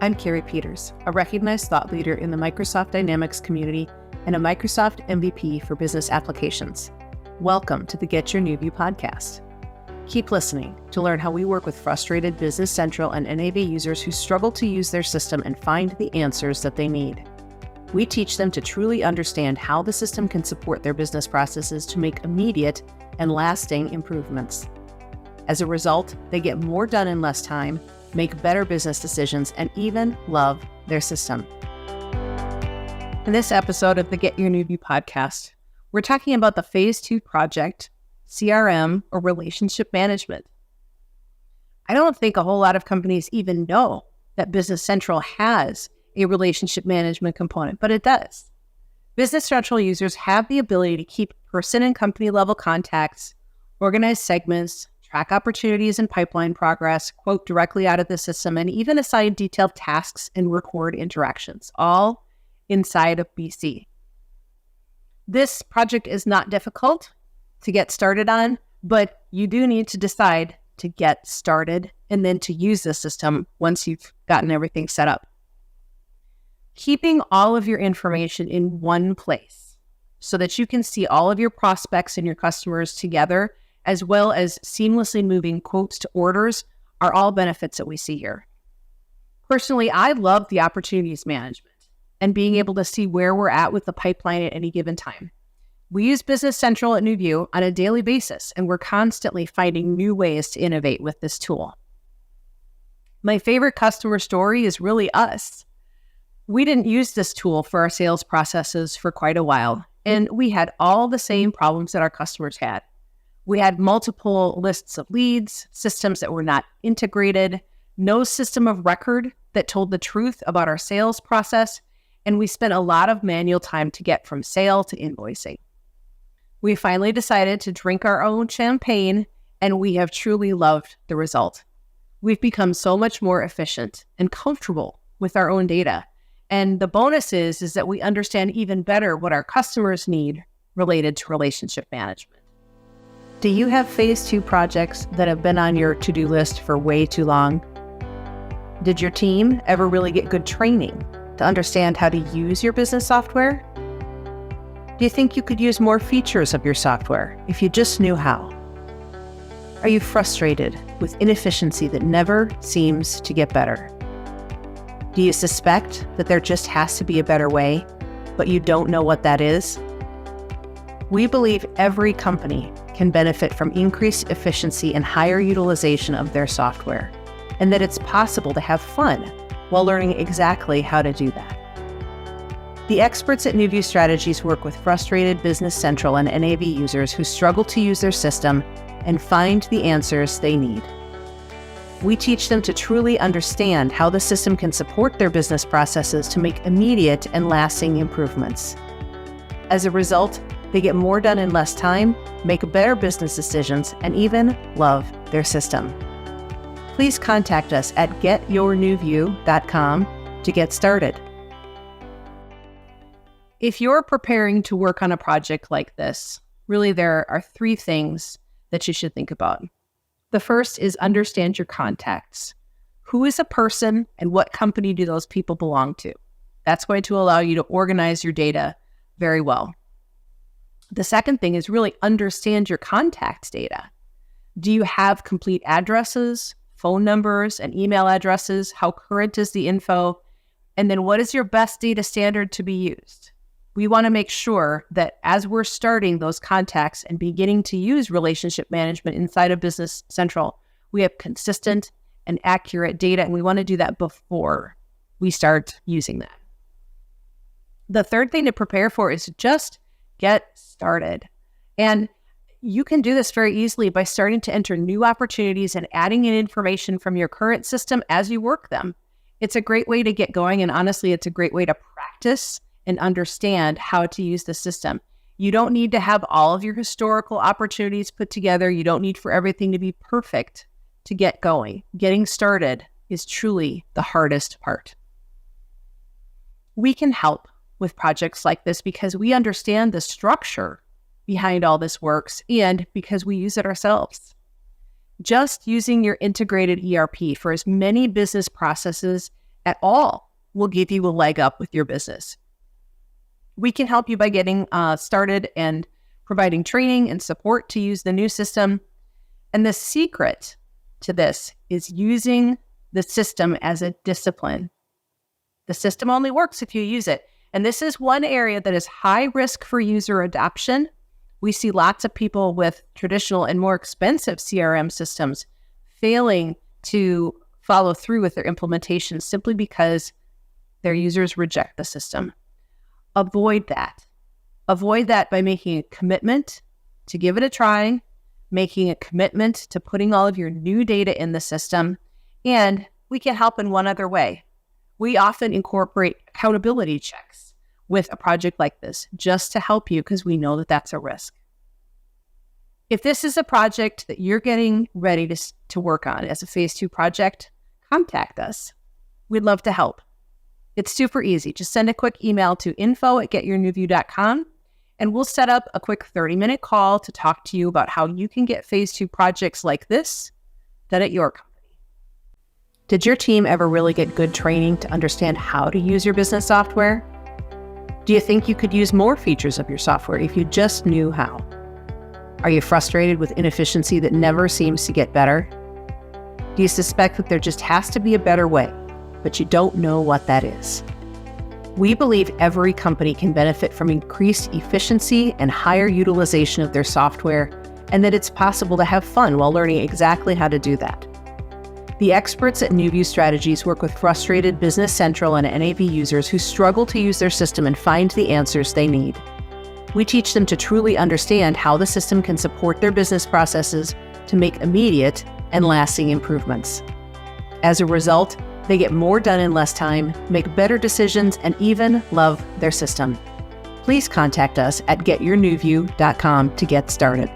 I'm Kerry Peters, a recognized thought leader in the Microsoft Dynamics community and a Microsoft MVP for business applications. Welcome to the Get Your New View podcast. Keep listening to learn how we work with frustrated Business Central and NAV users who struggle to use their system and find the answers that they need. We teach them to truly understand how the system can support their business processes to make immediate and lasting improvements. As a result, they get more done in less time, make better business decisions, and even love their system. In this episode of the Get Your New View podcast, we're talking about the Phase 2 project, CRM, or relationship management. I don't think a whole lot of companies even know that Business Central has a relationship management component, but it does. Business Central users have the ability to keep person and company level contacts, organize segments, track opportunities and pipeline progress, quote directly out of the system, and even assign detailed tasks and record interactions, all inside of BC. This project is not difficult to get started on, but you do need to decide to get started and then to use the system once you've gotten everything set up. Keeping all of your information in one place so that you can see all of your prospects and your customers together, as well as seamlessly moving quotes to orders, are all benefits that we see here. Personally, I love the opportunities management and being able to see where we're at with the pipeline at any given time. We use Business Central at NewView on a daily basis, and we're constantly finding new ways to innovate with this tool. My favorite customer story is really us. We didn't use this tool for our sales processes for quite a while, and we had all the same problems that our customers had. We had multiple lists of leads, systems that were not integrated, no system of record that told the truth about our sales process, and we spent a lot of manual time to get from sale to invoicing. We finally decided to drink our own champagne, and we have truly loved the result. We've become so much more efficient and comfortable with our own data. And the bonus is that we understand even better what our customers need related to relationship management. Do you have Phase 2 projects that have been on your to-do list for way too long? Did your team ever really get good training to understand how to use your business software? Do you think you could use more features of your software if you just knew how? Are you frustrated with inefficiency that never seems to get better? Do you suspect that there just has to be a better way, but you don't know what that is? We believe every company can benefit from increased efficiency and higher utilization of their software, and that it's possible to have fun while learning exactly how to do that. The experts at NewView Strategies work with frustrated Business Central and NAV users who struggle to use their system and find the answers they need. We teach them to truly understand how the system can support their business processes to make immediate and lasting improvements. As a result, they get more done in less time, make better business decisions, and even love their system. Please contact us at getyournewview.com to get started. If you're preparing to work on a project like this, really there are 3 things that you should think about. The first is understand your contacts. Who is a person and what company do those people belong to? That's going to allow you to organize your data very well. The second thing is really understand your contacts data. Do you have complete addresses, phone numbers, and email addresses? How current is the info? And then what is your best data standard to be used? We want to make sure that as we're starting those contacts and beginning to use relationship management inside of Business Central, we have consistent and accurate data, and we want to do that before we start using that. The third thing to prepare for is just get started. And you can do this very easily by starting to enter new opportunities and adding in information from your current system as you work them. It's a great way to get going, and honestly, it's a great way to practice and understand how to use the system. You don't need to have all of your historical opportunities put together. You don't need for everything to be perfect to get going. Getting started is truly the hardest part. We can help with projects like this because we understand the structure behind all this works and because we use it ourselves. Just using your integrated ERP for as many business processes at all will give you a leg up with your business. We can help you by getting started and providing training and support to use the new system. And the secret to this is using the system as a discipline. The system only works if you use it. And this is one area that is high risk for user adoption. We see lots of people with traditional and more expensive CRM systems failing to follow through with their implementation simply because their users reject the system. Avoid that. Avoid that by making a commitment to give it a try, making a commitment to putting all of your new data in the system, and we can help in one other way. We often incorporate accountability checks with a project like this just to help you because we know that that's a risk. If this is a project that you're getting ready to work on as a phase 2 project, contact us. We'd love to help. It's super easy. Just send a quick email to info@getyournewview.com and we'll set up a quick 30-minute call to talk to you about how you can get phase 2 projects like this done at your company. Did your team ever really get good training to understand how to use your business software? Do you think you could use more features of your software if you just knew how? Are you frustrated with inefficiency that never seems to get better? Do you suspect that there just has to be a better way, but you don't know what that is? We believe every company can benefit from increased efficiency and higher utilization of their software, and that it's possible to have fun while learning exactly how to do that. The experts at NewView Strategies work with frustrated Business Central and NAV users who struggle to use their system and find the answers they need. We teach them to truly understand how the system can support their business processes to make immediate and lasting improvements. As a result, they get more done in less time, make better decisions, and even love their system. Please contact us at getyournewview.com to get started.